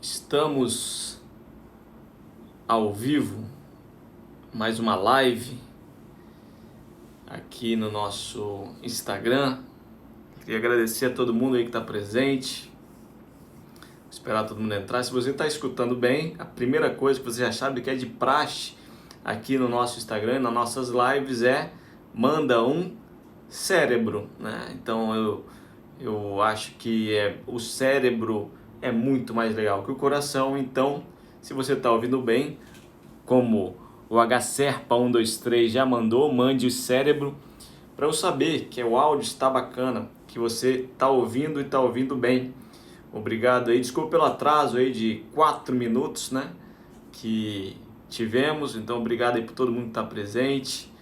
Estamos ao vivo, mais uma live aqui no nosso Instagram. Queria agradecer a todo mundo aí que está presente. Esperar todo mundo entrar. Se você está escutando bem, a primeira coisa que você já sabe que é de praxe aqui no nosso Instagram, nas nossas lives, é manda um cérebro, né? Então eu acho que o cérebro é muito mais legal que o coração. Então, se você está ouvindo bem, como o HSerpa123 já mandou, mande o cérebro para eu saber que o áudio está bacana, que você está ouvindo e está ouvindo bem. Obrigado aí, desculpa pelo atraso aí de 4 minutos, né, que tivemos. Então obrigado aí por todo mundo que está presente.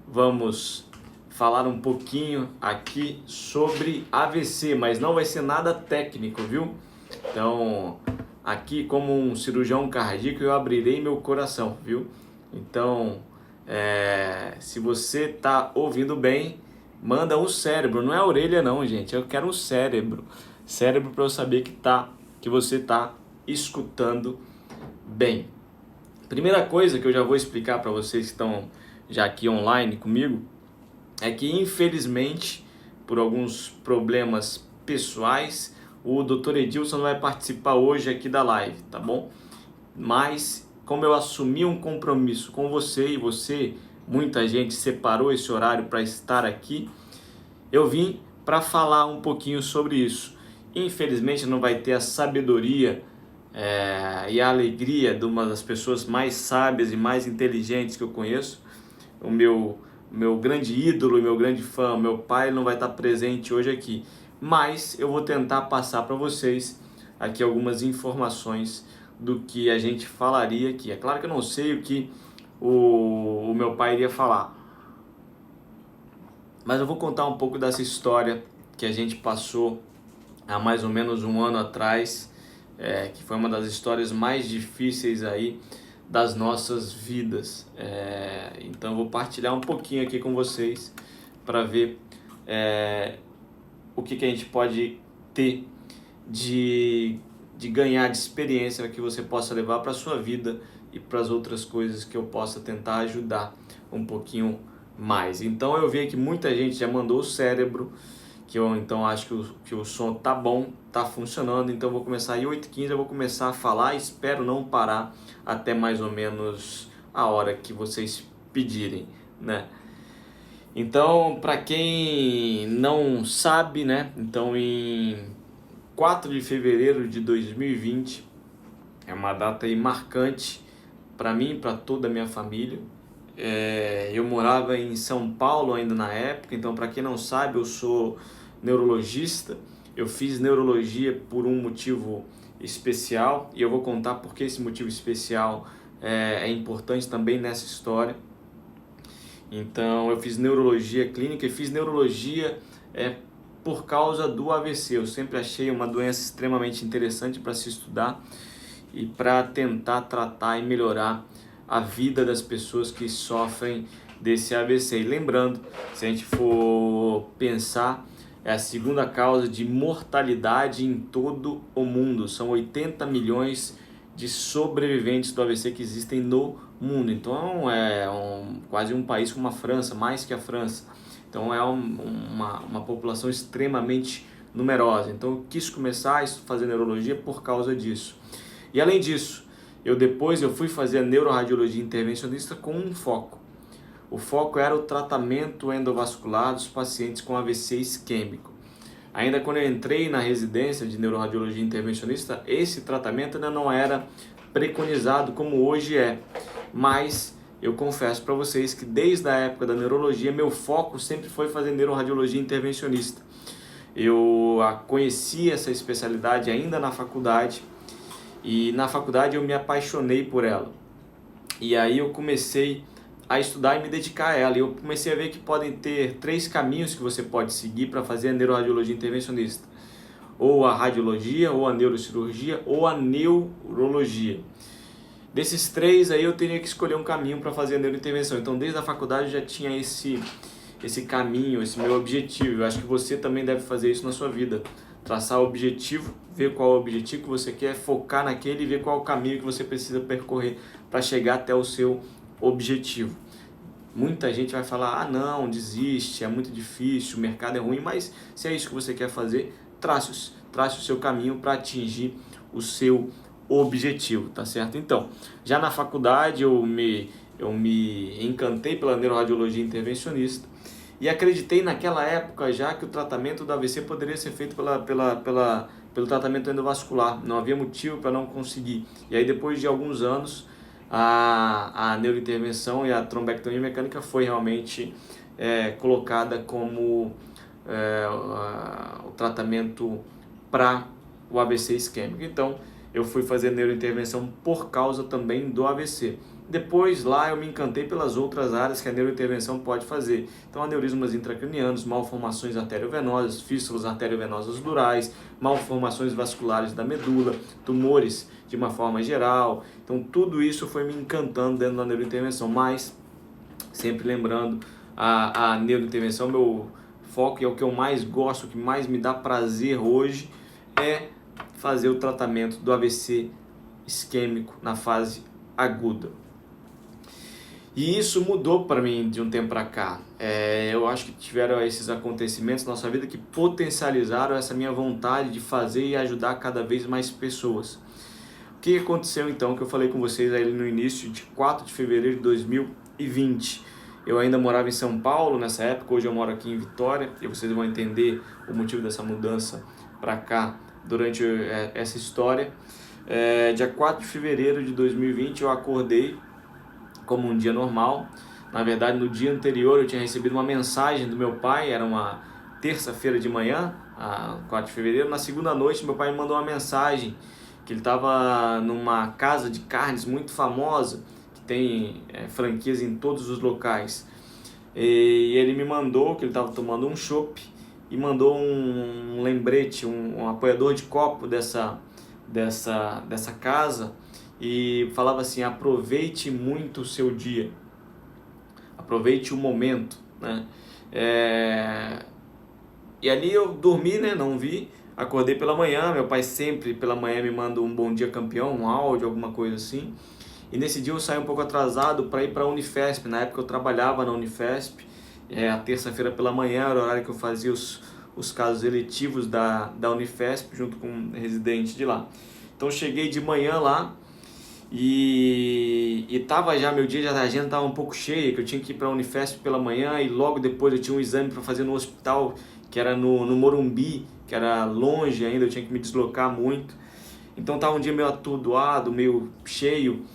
Vamos falar um pouquinho aqui sobre AVC, mas não vai ser nada técnico, viu? Então, aqui como um cirurgião cardíaco, eu abrirei meu coração, viu? Então, se você tá ouvindo bem, manda um cérebro, não é a orelha não, gente, eu quero um cérebro. Cérebro para eu saber que você tá escutando bem. Primeira coisa que eu já vou explicar para vocês que estão já aqui online comigo, é que infelizmente, por alguns problemas pessoais, o Dr. Edilson não vai participar hoje aqui da live, tá bom? Mas, como eu assumi um compromisso com você e você, muita gente separou esse horário para estar aqui, eu vim para falar um pouquinho sobre isso. Infelizmente não vai ter a sabedoria e a alegria de uma das pessoas mais sábias e mais inteligentes que eu conheço, o meu grande ídolo e meu grande fã, meu pai, não vai estar presente hoje aqui. Mas eu vou tentar passar para vocês aqui algumas informações do que a gente falaria aqui. É claro que eu não sei o que o meu pai iria falar, mas eu vou contar um pouco dessa história que a gente passou há mais ou menos um ano atrás, que foi uma das histórias mais difíceis aí das nossas vidas. Então eu vou partilhar um pouquinho aqui com vocês para ver o que a gente pode ter de ganhar de experiência que você possa levar para a sua vida e para as outras coisas que eu possa tentar ajudar um pouquinho mais. Então eu vi que muita gente já mandou o cérebro, que eu então acho que o som tá bom, tá funcionando. Então eu vou começar em 8h15, eu vou começar a falar, espero não parar até mais ou menos a hora que vocês pedirem, né? Então, para quem não sabe, né? Então, em 4 de fevereiro de 2020, é uma data aí marcante para mim e para toda a minha família. Eu morava em São Paulo ainda na época, então para quem não sabe, eu sou neurologista. Eu fiz neurologia por um motivo especial e eu vou contar porque esse motivo especial é importante também nessa história. Então eu fiz neurologia clínica e fiz neurologia por causa do AVC. Eu sempre achei uma doença extremamente interessante para se estudar e para tentar tratar e melhorar a vida das pessoas que sofrem desse AVC. E lembrando, se a gente for pensar, é a segunda causa de mortalidade em todo o mundo. São 80 milhões de sobreviventes do AVC que existem no mundo. Então quase um país como a França, mais que a França. Então é uma população extremamente numerosa. Então eu quis começar a fazer neurologia por causa disso. E além disso, depois eu fui fazer a neuroradiologia intervencionista com um foco. O foco era o tratamento endovascular dos pacientes com AVC isquêmico. Ainda quando eu entrei na residência de neuroradiologia intervencionista, esse tratamento ainda não era preconizado como hoje é. Mas eu confesso para vocês que desde a época da neurologia, meu foco sempre foi fazer neuroradiologia intervencionista. Eu conheci essa especialidade ainda na faculdade e na faculdade eu me apaixonei por ela. E aí eu comecei a estudar e me dedicar a ela. E eu comecei a ver que podem ter 3 caminhos que você pode seguir para fazer a neuroradiologia intervencionista. Ou a radiologia, ou a neurocirurgia, ou a neurologia. Desses 3 aí eu teria que escolher um caminho para fazer a neurointervenção. Então desde a faculdade eu já tinha esse caminho, esse meu objetivo. Eu acho que você também deve fazer isso na sua vida. traçar o objetivo, ver qual é o objetivo que você quer, focar naquele e ver qual é o caminho que você precisa percorrer para chegar até o seu objetivo. Muita gente vai falar, não, desiste, é muito difícil, o mercado é ruim, mas se é isso que você quer fazer, trace o seu caminho para atingir o seu objetivo, tá certo? Então, já na faculdade eu me encantei pela neuroradiologia intervencionista e acreditei naquela época já que o tratamento do AVC poderia ser feito pelo tratamento endovascular, não havia motivo para não conseguir. E aí depois de alguns anos, a neurointervenção e a trombectomia mecânica foi realmente colocada como o tratamento para o AVC isquêmico. Então, eu fui fazer neurointervenção por causa também do AVC. Depois, lá eu me encantei pelas outras áreas que a neurointervenção pode fazer. Então, aneurismas intracranianos, malformações arteriovenosas, fístulas arteriovenosas durais, malformações vasculares da medula, tumores de uma forma geral. Então, tudo isso foi me encantando dentro da neurointervenção. Mas, sempre lembrando, a neurointervenção, meu foco e é o que eu mais gosto, o que mais me dá prazer hoje é fazer o tratamento do AVC isquêmico na fase aguda. E isso mudou para mim de um tempo para cá. Eu acho que tiveram esses acontecimentos na nossa vida que potencializaram essa minha vontade de fazer e ajudar cada vez mais pessoas. O que aconteceu então, que eu falei com vocês aí no início de 4 de fevereiro de 2020. Eu ainda morava em São Paulo nessa época, hoje eu moro aqui em Vitória, e vocês vão entender o motivo dessa mudança para cá durante essa história. Dia 4 de fevereiro de 2020 eu acordei como um dia normal. Na verdade, no dia anterior eu tinha recebido uma mensagem do meu pai, era uma terça-feira de manhã, 4 de fevereiro. Na segunda noite meu pai me mandou uma mensagem que ele estava numa casa de carnes muito famosa, que tem franquias em todos os locais. E ele me mandou que ele estava tomando um chopp e mandou um lembrete, um apoiador de copo dessa casa, e falava assim: aproveite muito o seu dia, aproveite o momento, né? E ali eu dormi, né? Não vi, acordei pela manhã. Meu pai sempre pela manhã me manda um bom dia campeão, um áudio, alguma coisa assim. E nesse dia eu saí um pouco atrasado para ir para a Unifesp. Na época eu trabalhava na Unifesp, a terça-feira pela manhã era o horário que eu fazia os casos eletivos da Unifesp junto com um residente de lá. Então eu cheguei de manhã lá e tava já, meu dia, a agenda estava um pouco cheia, que eu tinha que ir para a Unifesp pela manhã e logo depois eu tinha um exame para fazer no hospital, que era no Morumbi, que era longe ainda, eu tinha que me deslocar muito. Então tava um dia meio atordoado, meio cheio.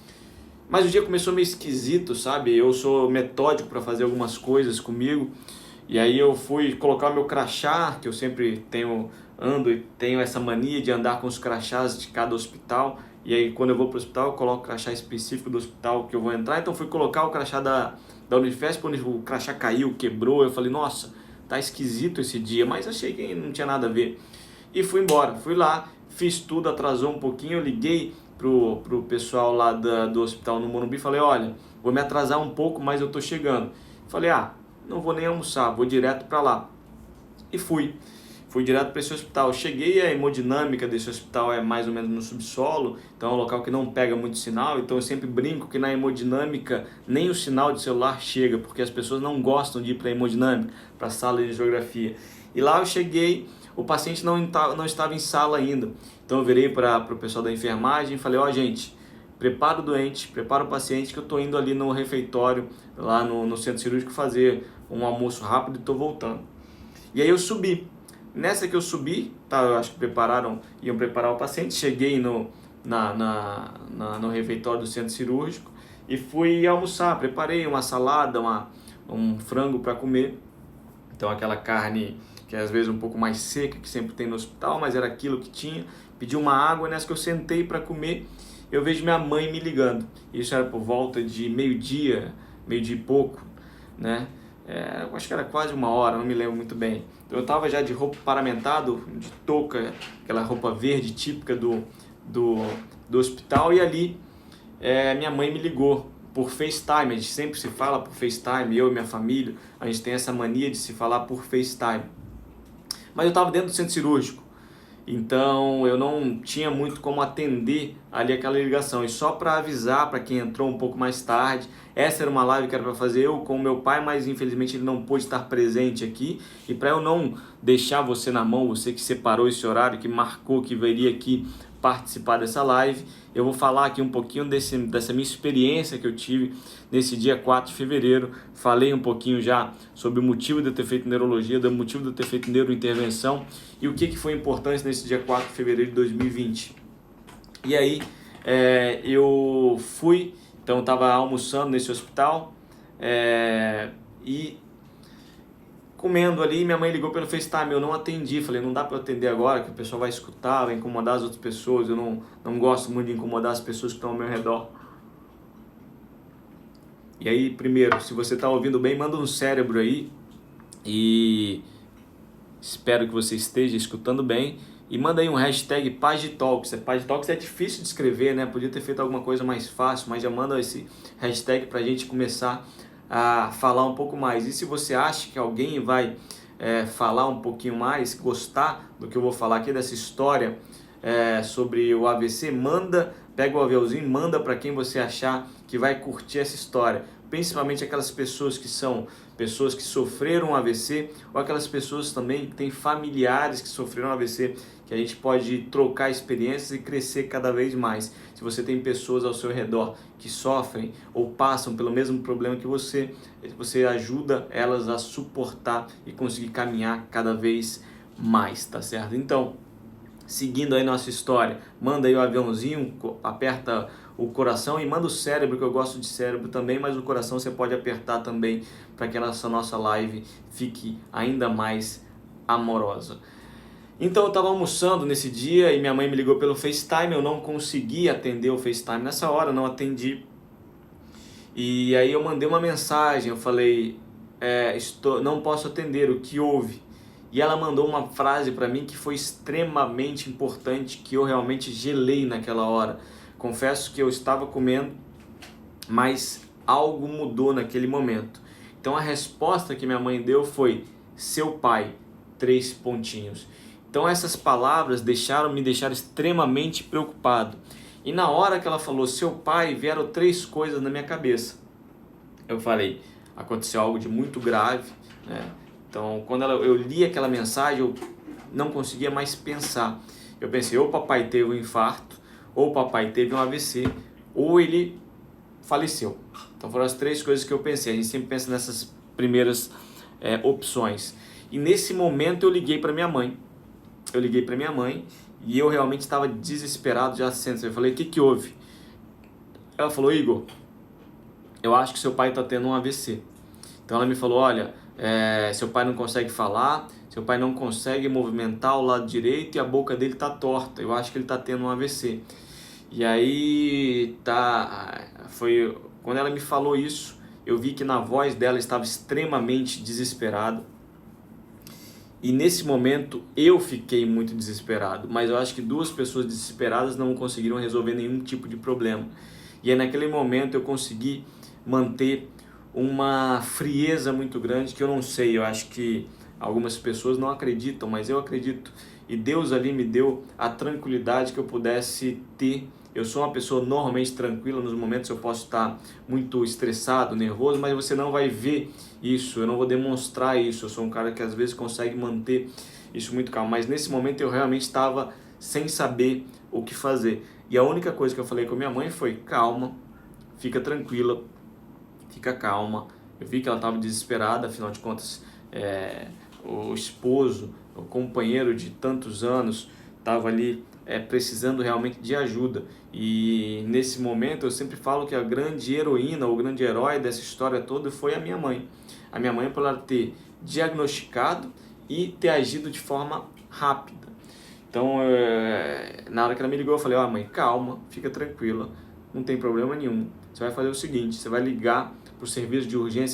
Mas o dia começou meio esquisito, sabe? Eu sou metódico para fazer algumas coisas comigo. E aí eu fui colocar o meu crachá, que eu sempre ando e tenho essa mania de andar com os crachás de cada hospital. E aí quando eu vou para o hospital, eu coloco o crachá específico do hospital que eu vou entrar. Então fui colocar o crachá da Unifesp, o crachá caiu, quebrou. Eu falei, nossa, tá esquisito esse dia. Mas achei que não tinha nada a ver. E fui embora, fui lá, fiz tudo, atrasou um pouquinho, eu liguei pro pessoal lá do hospital no Morumbi, falei, olha, vou me atrasar um pouco, mas eu tô chegando. Falei, não vou nem almoçar, vou direto para lá. E fui direto para esse hospital. Cheguei, a hemodinâmica desse hospital é mais ou menos no subsolo, então é um local que não pega muito sinal, então eu sempre brinco que na hemodinâmica nem o sinal de celular chega, porque as pessoas não gostam de ir para a hemodinâmica, para a sala de radiografia. E lá eu cheguei, o paciente não estava em sala ainda, então eu virei para o pessoal da enfermagem e falei, gente, prepara o doente, prepara o paciente que eu estou indo ali no refeitório, lá no centro cirúrgico, fazer um almoço rápido e estou voltando. E aí eu subi. Nessa que eu subi, eu acho que iam preparar o paciente, cheguei no refeitório do centro cirúrgico e fui almoçar. Preparei uma salada, um frango para comer. Então aquela carne que é às vezes um pouco mais seca, que sempre tem no hospital, mas era aquilo que tinha. Pedi uma água, nessa que eu sentei para comer, eu vejo minha mãe me ligando. Isso era por volta de meio-dia e pouco, né? Eu acho que era quase 1 hora, não me lembro muito bem. Então eu estava já de roupa paramentado, de touca, aquela roupa verde típica do hospital, e ali minha mãe me ligou por FaceTime. A gente sempre se fala por FaceTime, eu e minha família, a gente tem essa mania de se falar por FaceTime. Mas eu estava dentro do centro cirúrgico, Então eu não tinha muito como atender ali aquela ligação. E só para avisar para quem entrou um pouco mais tarde, essa era uma live que era para fazer eu com o meu pai, mas infelizmente ele não pôde estar presente aqui. E para eu não deixar você na mão, você que separou esse horário, que marcou que viria aqui participar dessa live, eu vou falar aqui um pouquinho dessa minha experiência que eu tive nesse dia 4 de fevereiro. Falei um pouquinho já sobre o motivo de eu ter feito neurologia, do motivo de eu ter feito neurointervenção e o que foi importante nesse dia 4 de fevereiro de 2020. E aí eu fui, então eu estava almoçando nesse hospital e comendo ali, minha mãe ligou pelo FaceTime, eu não atendi, falei, não dá para eu atender agora, que o pessoal vai escutar, vai incomodar as outras pessoas, eu não gosto muito de incomodar as pessoas que estão ao meu redor. E aí, primeiro, se você está ouvindo bem, manda um cérebro aí, e espero que você esteja escutando bem, e manda aí um hashtag PagTalks. PagTalks é difícil de escrever, né? Podia ter feito alguma coisa mais fácil, mas já manda esse hashtag para a gente começar a falar um pouco mais. E se você acha que alguém vai falar um pouquinho mais, gostar do que eu vou falar aqui, dessa história sobre o AVC, pega o aviãozinho, manda para quem você achar que vai curtir essa história. Principalmente aquelas pessoas que são pessoas que sofreram AVC, ou aquelas pessoas também que têm familiares que sofreram AVC, que a gente pode trocar experiências e crescer cada vez mais. Se você tem pessoas ao seu redor que sofrem ou passam pelo mesmo problema que você ajuda elas a suportar e conseguir caminhar cada vez mais, tá certo? Então, seguindo aí nossa história, manda aí o aviãozinho, aperta o coração e manda o cérebro, que eu gosto de cérebro também, mas o coração você pode apertar também para que essa nossa live fique ainda mais amorosa. Então eu estava almoçando nesse dia e minha mãe me ligou pelo FaceTime, eu não consegui atender o FaceTime nessa hora, não atendi. E aí eu mandei uma mensagem, eu falei, não posso atender, o que houve? E ela mandou uma frase para mim que foi extremamente importante, que eu realmente gelei naquela hora. Confesso que eu estava comendo, mas algo mudou naquele momento. Então a resposta que minha mãe deu foi, seu pai, 3 pontinhos. Então essas palavras me deixaram extremamente preocupado. E na hora que ela falou seu pai, vieram 3 coisas na minha cabeça. Eu falei, aconteceu algo de muito grave, né? Então, quando eu li aquela mensagem, eu não conseguia mais pensar. Eu pensei, ou o papai teve um infarto, ou o papai teve um AVC, ou ele faleceu. Então, foram as 3 coisas que eu pensei. A gente sempre pensa nessas primeiras opções. E nesse momento eu liguei para minha mãe. E eu realmente estava desesperado, já sendo. Eu falei, o que houve? Ela falou, Igor, eu acho que seu pai está tendo um AVC. Então ela me falou, olha, seu pai não consegue falar, seu pai não consegue movimentar o lado direito e a boca dele está torta, eu acho que ele está tendo um AVC. E aí, quando ela me falou isso, eu vi que na voz dela estava extremamente desesperada. E nesse momento eu fiquei muito desesperado, mas eu acho que 2 pessoas desesperadas não conseguiram resolver nenhum tipo de problema. E aí naquele momento eu consegui manter uma frieza muito grande, que eu não sei, eu acho que algumas pessoas não acreditam, mas eu acredito. E Deus ali me deu a tranquilidade que eu pudesse ter. Eu sou uma pessoa normalmente tranquila, nos momentos eu posso estar muito estressado, nervoso, mas você não vai ver isso, eu não vou demonstrar isso. Eu sou um cara que às vezes consegue manter isso muito calmo, mas nesse momento eu realmente estava sem saber o que fazer. E a única coisa que eu falei com minha mãe foi, calma, fica tranquila, fica calma. Eu vi que ela estava desesperada, afinal de contas, o esposo, o companheiro de tantos anos, estava ali precisando realmente de ajuda. E nesse momento eu sempre falo que a grande heroína, o grande herói dessa história toda foi a minha mãe. A minha mãe, por ela ter diagnosticado e ter agido de forma rápida. Então, na hora que ela me ligou, eu falei, mãe, calma, fica tranquila, não tem problema nenhum. Você vai fazer o seguinte, você vai ligar para o serviço de urgência